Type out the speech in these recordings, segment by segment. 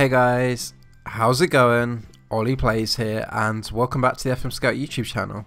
Hey guys, how's it going? OliPlays here and welcome back to the FM Scout YouTube channel.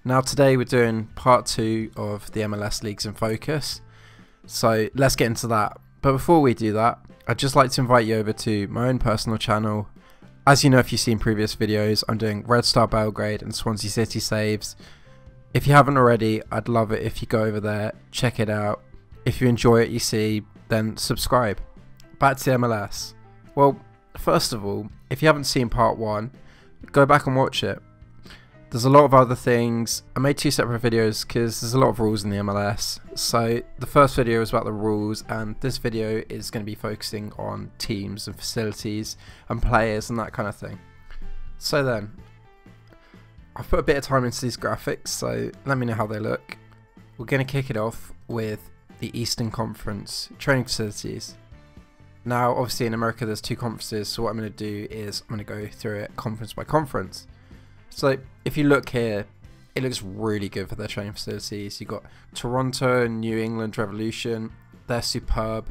Now today we're doing part 2 of the MLS Leagues in Focus, so let's get into that. But before we do that, I'd just like to invite you over to my own personal channel. As you know, if you've seen previous videos, I'm doing Red Star Belgrade and Swansea City saves. If you haven't already, I'd love it if you go over there, check it out. If you enjoy what you see, then subscribe. Back to the MLS. Well, first of all, if you haven't seen part 1, go back and watch it. There's a lot of other things. I made 2 separate videos because there's a lot of rules in the MLS. So the first video is about the rules, and this video is going to be focusing on teams and facilities and players and that kind of thing. So then, I've put a bit of time into these graphics, so let me know how they look. We're going to kick it off with the Eastern Conference training facilities. Now, obviously in America there's 2 conferences, so what I'm going to do is I'm going to go through it conference by conference. So if you look here, it looks really good for their training facilities. You've got Toronto and New England Revolution, they're superb.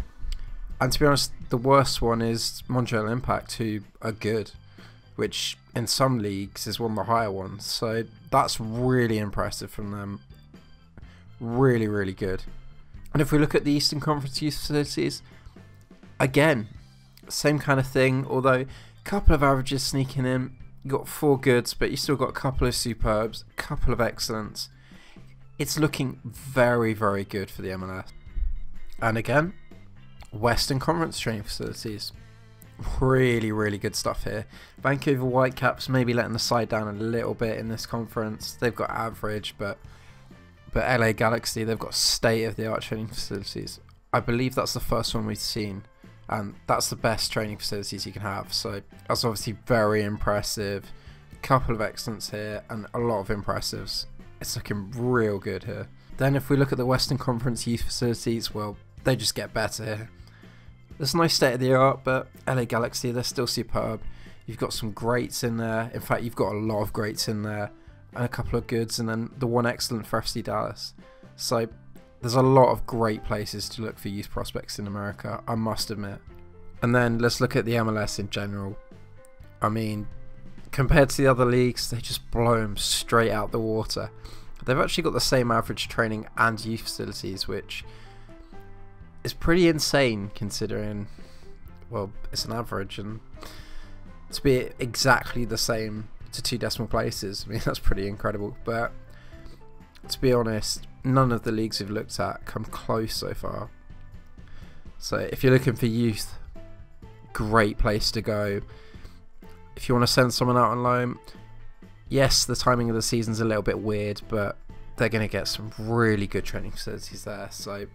And to be honest, the worst one is Montreal Impact, who are good, which in some leagues is one of the higher ones. So that's really impressive from them. Really, really good. And if we look at the Eastern Conference youth facilities, again, same kind of thing, although a couple of averages sneaking in. You got 4 goods, but you still got a couple of superbs, a couple of excellents. It's looking very, very good for the MLS. And again, Western Conference training facilities. Really, really good stuff here. Vancouver Whitecaps maybe letting the side down a little bit in this conference. They've got average, but LA Galaxy, they've got state-of-the-art training facilities. I believe that's the first one we've seen, and that's the best training facilities you can have, so that's obviously very impressive. Couple of excellents here and a lot of impressives. It's looking real good here. Then if we look at the Western Conference youth facilities, well, they just get better here. There's no state of the art, but LA Galaxy, they're still superb. You've got some greats in there. In fact, you've got a lot of greats in there and a couple of goods, and then the one excellent for FC Dallas. So there's a lot of great places to look for youth prospects in America, I must admit. And then let's look at the MLS in general. I mean, compared to the other leagues, they just blow them straight out the water. They've actually got the same average training and youth facilities, which is pretty insane considering, well, it's an average, and to be exactly the same to 2 decimal places, I mean, that's pretty incredible. But to be honest, none of the leagues we've looked at come close so far. So if you're looking for youth, great place to go. If you want to send someone out on loan, yes, the timing of the season's a little bit weird, but they're going to get some really good training facilities there. So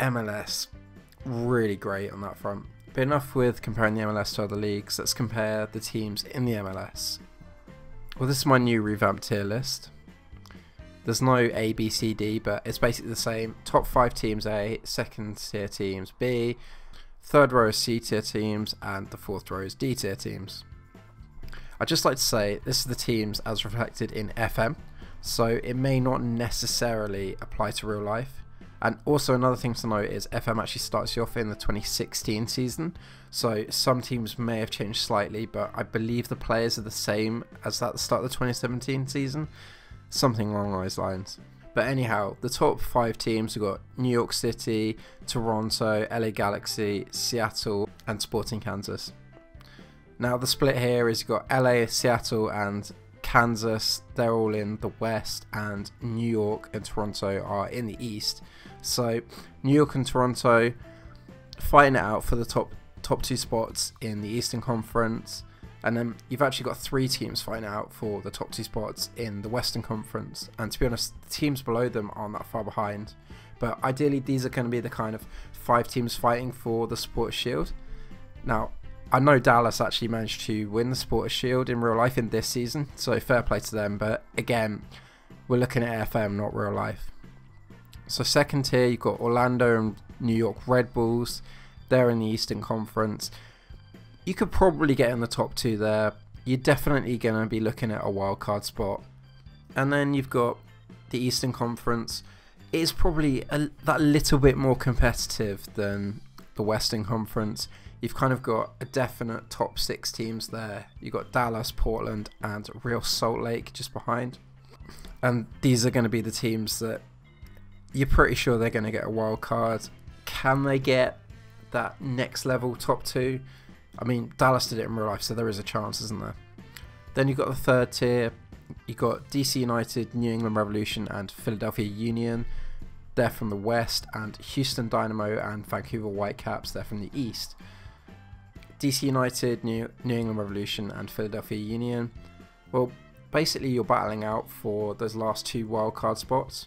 MLS, really great on that front. But enough with comparing the MLS to other leagues, let's compare the teams in the MLS. Well, this is my new revamped tier list. There's no A, B, C, D, but it's basically the same. Top 5 teams A, second tier teams B, third row is C tier teams, and the 4th row is D tier teams. I'd just like to say this is the teams as reflected in FM, so it may not necessarily apply to real life. And also another thing to note is FM actually starts you off in the 2016 season, so some teams may have changed slightly, but I believe the players are the same as at the start of the 2017 season. Something along those lines. But anyhow, the top 5 teams, we've got New York City, Toronto, LA Galaxy, Seattle, and Sporting Kansas. Now the split here is you've got LA, Seattle, and Kansas. They're all in the West, and New York and Toronto are in the East. So New York and Toronto fighting it out for the top 2 spots in the Eastern Conference. And then you've actually got 3 teams fighting out for the top 2 spots in the Western Conference. And to be honest, the teams below them aren't that far behind. But ideally, these are going to be the kind of 5 teams fighting for the Supporters Shield. Now, I know Dallas actually managed to win the Supporters Shield in real life in this season, so fair play to them. But again, we're looking at FM, not real life. So second tier, you've got Orlando and New York Red Bulls. They're in the Eastern Conference. You could probably get in the top 2 there. You're definitely going to be looking at a wildcard spot. And then you've got the Eastern Conference. It's probably that little bit more competitive than the Western Conference. you've kind of got a definite top 6 teams there. You've got Dallas, Portland, and Real Salt Lake just behind. And these are going to be the teams that you're pretty sure they're going to get a wild card. Can they get that next level top 2? I mean, Dallas did it in real life, so there is a chance, isn't there? Then you've got the third tier. You've got DC United, New England Revolution, and Philadelphia Union. They're from the west, and Houston Dynamo and Vancouver Whitecaps, they're from the east. DC United, New England Revolution, and Philadelphia Union. Well, basically you're battling out for those last 2 wildcard spots.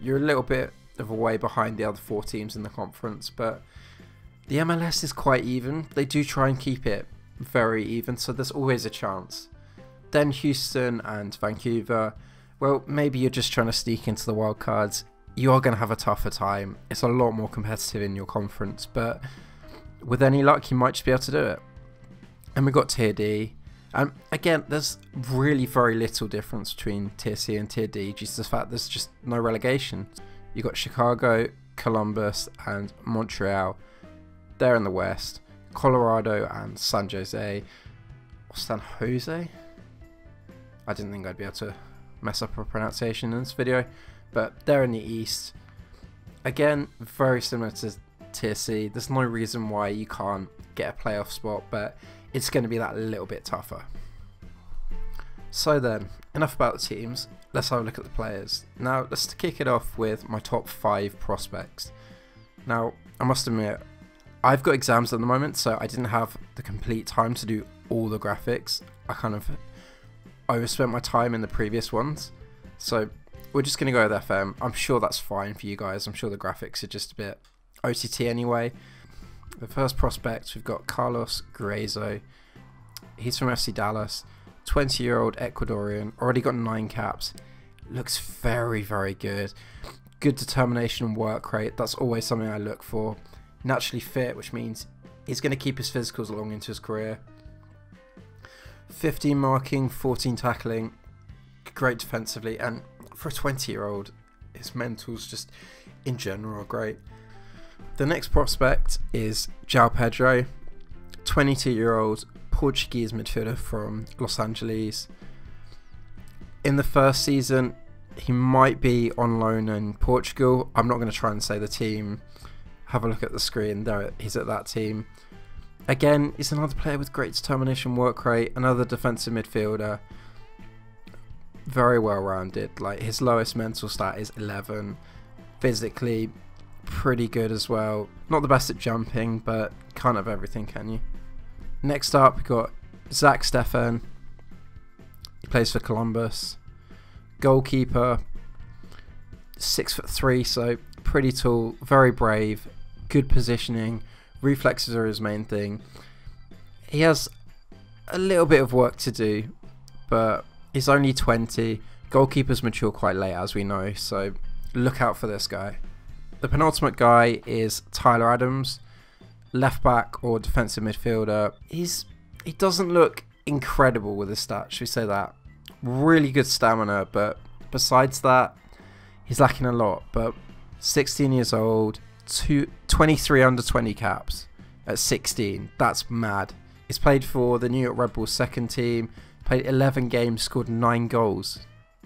You're a little bit of a way behind the other 4 teams in the conference, but the MLS is quite even. They do try and keep it very even, so there's always a chance. Then Houston and Vancouver, well, maybe you're just trying to sneak into the wildcards. You are going to have a tougher time. It's a lot more competitive in your conference, but with any luck, you might just be able to do it. And we've got Tier D. And again, there's really very little difference between Tier C and Tier D, due to the fact there's just no relegation. You've got Chicago, Columbus, and Montreal. They're in the west. Colorado and San Jose. Or San Jose? I didn't think I'd be able to mess up a pronunciation in this video, but they're in the east. Again, very similar to Tier C. There's no reason why you can't get a playoff spot, but it's going to be that little bit tougher. So then, enough about the teams. Let's have a look at the players. Now, let's kick it off with my top 5 prospects. Now, I must admit, I've got exams at the moment, so I didn't have the complete time to do all the graphics. I kind of overspent my time in the previous ones, so we're just going to go with FM. I'm sure that's fine for you guys. I'm sure the graphics are just a bit OTT anyway. The first prospect, we've got Carlos Gruezo. He's from FC Dallas, 20-year-old Ecuadorian, already got 9 caps. Looks very, very good. Good determination and work rate. That's always something I look for. Naturally fit, which means he's going to keep his physicals along into his career. 15 marking, 14 tackling, great defensively, and for a 20-year-old, his mental's just in general are great. The next prospect is Joao Pedro, 22-year-old Portuguese midfielder from Los Angeles. In the first season, he might be on loan in Portugal. I'm not going to try and say the team. Have a look at the screen. There, he's at that team. Again, he's another player with great determination, work rate, another defensive midfielder. Very well rounded. Like, his lowest mental stat is 11. Physically, pretty good as well. Not the best at jumping, but can't have everything, can you? Next up, we've got Stefan. He plays for Columbus. Goalkeeper, 6'3", so pretty tall, very brave, good positioning. Reflexes are his main thing. He has a little bit of work to do, but he's only 20. Goalkeepers mature quite late, as we know, so look out for this guy. The penultimate guy is Tyler Adams, left back or defensive midfielder. He doesn't look incredible with his stats, should we say that. Really good stamina, but besides that, he's lacking a lot. But 16 years old, 23 under 20 caps at 16. That's mad. He's played for the New York Red Bulls second team, played 11 games, scored 9 goals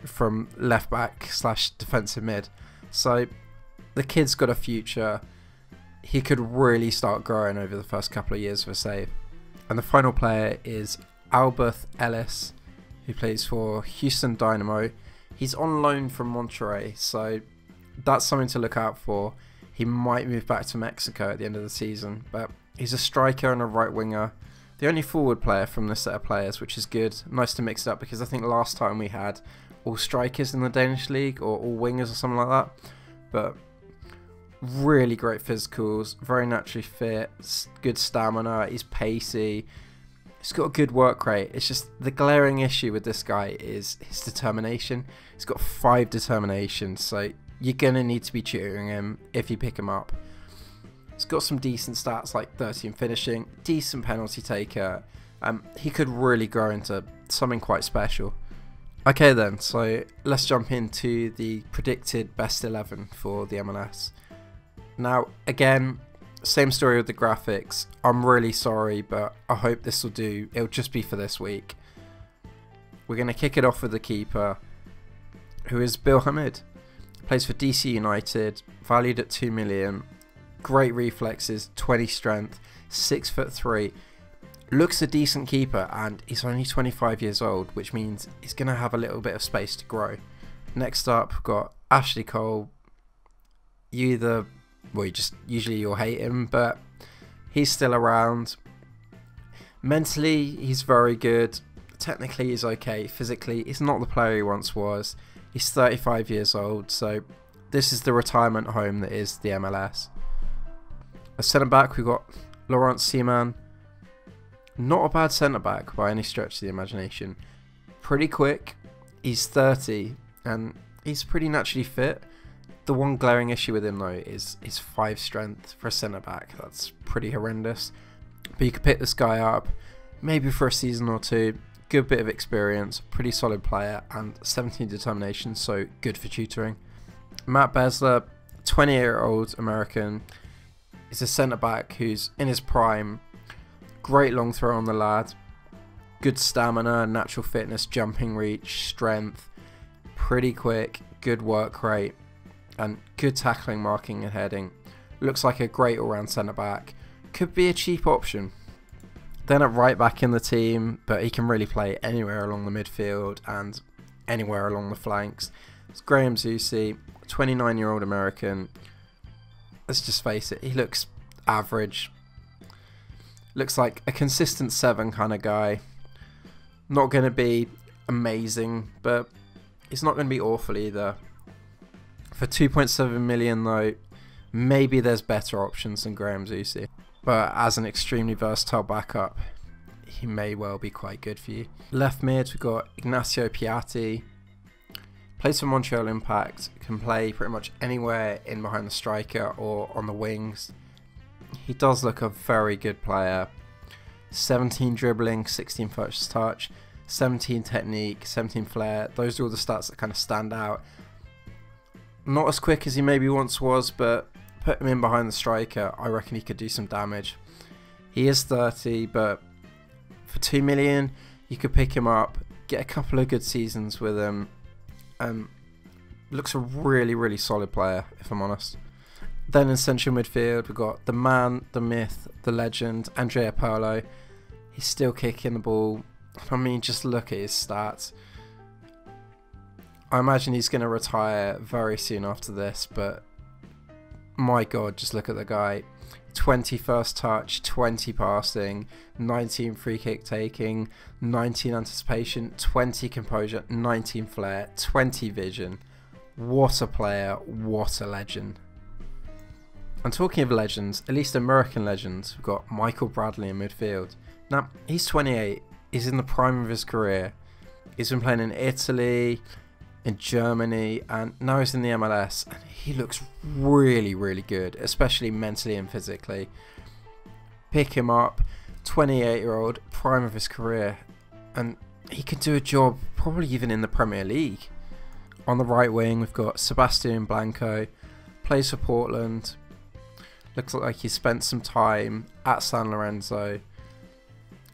from left back / defensive mid. So the kid's got a future. He could really start growing over the first couple of years of a save. And the final player is Ellis, who plays for Houston Dynamo. He's on loan from Monterrey, so that's something to look out for. He might move back to Mexico at the end of the season, but he's a striker and a right winger. The only forward player from this set of players, which is good. Nice to mix it up, because I think last time we had all strikers in the Danish league, or all wingers or something like that. But really great physicals, very naturally fit, good stamina, he's pacey. He's got a good work rate. It's just the glaring issue with this guy is his determination. He's got 5 determinations, so you're going to need to be tutoring him if you pick him up. He's got some decent stats like 13 finishing, decent penalty taker. He could really grow into something quite special. Okay then, so let's jump into the predicted best 11 for the MLS. Now, again, Same story with the graphics. I'm really sorry, but I hope this will do. It'll just be for this week. We're going to kick it off with the keeper, who is Hamid. Plays for DC United, valued at 2 million. Great reflexes, 20 strength, 6'3". Looks a decent keeper, and he's only 25 years old, which means he's going to have a little bit of space to grow. Next up, we've got Ashley Cole. Usually you'll hate him, but he's still around. Mentally, he's very good. Technically, he's okay. Physically, he's not the player he once was. He's 35 years old, so this is the retirement home that is the MLS. A centre-back, we've got Laurent Ciman. Not a bad centre-back by any stretch of the imagination. Pretty quick. He's 30, and he's pretty naturally fit. The one glaring issue with him, though, is his 5 strength for a centre-back. That's pretty horrendous. But you could pick this guy up, maybe for a season or two. Good bit of experience, pretty solid player, and 17 determination, so good for tutoring. Matt Besler, 28-year-old American, is a centre-back who's in his prime. Great long throw on the lad. Good stamina, natural fitness, jumping reach, strength. Pretty quick, good work rate, and good tackling, marking and heading. Looks like a great all-round centre-back. Could be a cheap option. Then at right back in the team, but he can really play anywhere along the midfield and anywhere along the flanks. It's Graham Zusi, 29-year-old American. Let's just face it, he looks average. Looks like a consistent 7 kind of guy. Not going to be amazing, but he's not going to be awful either. For 2.7 million though, maybe there's better options than Graham Zusi. But as an extremely versatile backup, he may well be quite good for you. Left mid, we've got Ignacio Piatti. Plays for Montreal Impact. Can play pretty much anywhere in behind the striker or on the wings. He does look a very good player. 17 dribbling, 16 first touch, 17 technique, 17 flair. Those are all the stats that kind of stand out. Not as quick as he maybe once was, but put him in behind the striker, I reckon he could do some damage. He is 30, but for 2 million, you could pick him up, get a couple of good seasons with him, and looks a really, really solid player, if I'm honest. Then in central midfield, we've got the man, the myth, the legend, Andrea Pirlo. He's still kicking the ball. I mean, just look at his stats. I imagine he's going to retire very soon after this, but my God, just look at the guy. 20 first touch, 20 passing, 19 free kick taking, 19 anticipation, 20 composure, 19 flair, 20 vision. What a player, what a legend. And talking of legends, at least American legends, we've got Michael Bradley in midfield. Now, he's 28, he's in the prime of his career. He's been playing in Italy, in Germany, and now he's in the MLS, and he looks really, really good, especially mentally and physically. Pick him up, 28-year-old, prime of his career, and he could do a job probably even in the Premier League. On the right wing, we've got Sebastian Blanco, plays for Portland. Looks like he spent some time at San Lorenzo.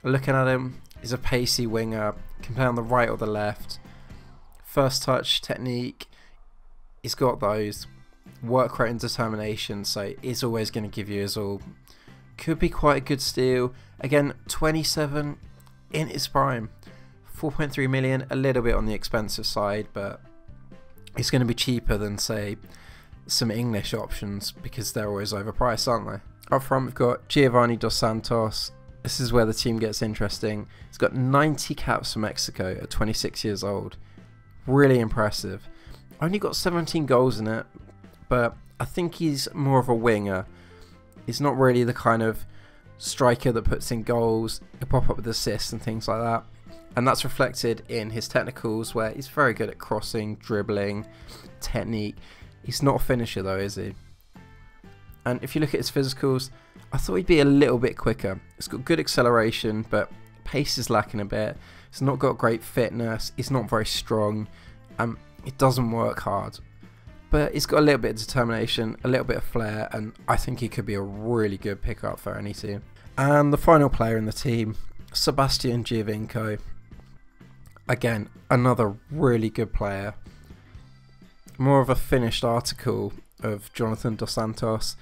Looking at him, he's a pacey winger, can play on the right or the left. First touch, technique, he's got those. Work rate and determination, so he's always going to give you his all. Could be quite a good steal. Again, 27 in his prime. 4.3 million, a little bit on the expensive side, but it's going to be cheaper than, say, some English options because they're always overpriced, aren't they? Up front, we've got Giovanni Dos Santos. This is where the team gets interesting. He's got 90 caps for Mexico at 26 years old. Really impressive. Only got 17 goals in it, but I think he's more of a winger. He's not really the kind of striker that puts in goals. He'll pop up with assists and things like that. And that's reflected in his technicals, where he's very good at crossing, dribbling, technique. He's not a finisher though, is he? And if you look at his physicals, I thought he'd be a little bit quicker. He's got good acceleration, but pace is lacking a bit. He's not got great fitness. He's not very strong. He doesn't work hard. but he's got a little bit of determination, a little bit of flair, and I think he could be a really good pickup for any team. And the final player in the team, Sebastian Giovinco. Again, another really good player. More of a finished article of Giovanni Dos Santos.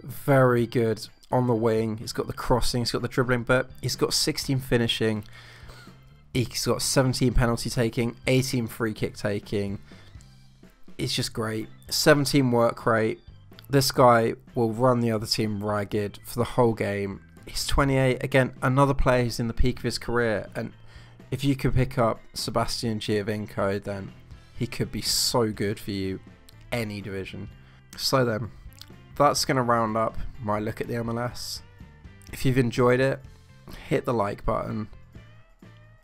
Very good on the wing. He's got the crossing, he's got the dribbling, but he's got 16 finishing. He's got 17 penalty taking, 18 free kick taking. It's just great. 17 work rate. This guy will run the other team ragged for the whole game. He's 28. Again, another player who's in the peak of his career. And if you could pick up Sebastian Giovinco, then he could be so good for you any division. So then, that's going to round up my look at the MLS. If you've enjoyed it, hit the like button.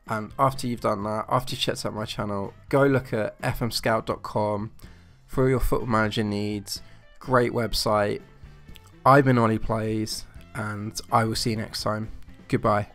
And after you've done that, after you've checked out my channel, go look at fmscout.com for all your football manager needs. Great website. I've been OliPlays, and I will see you next time. Goodbye.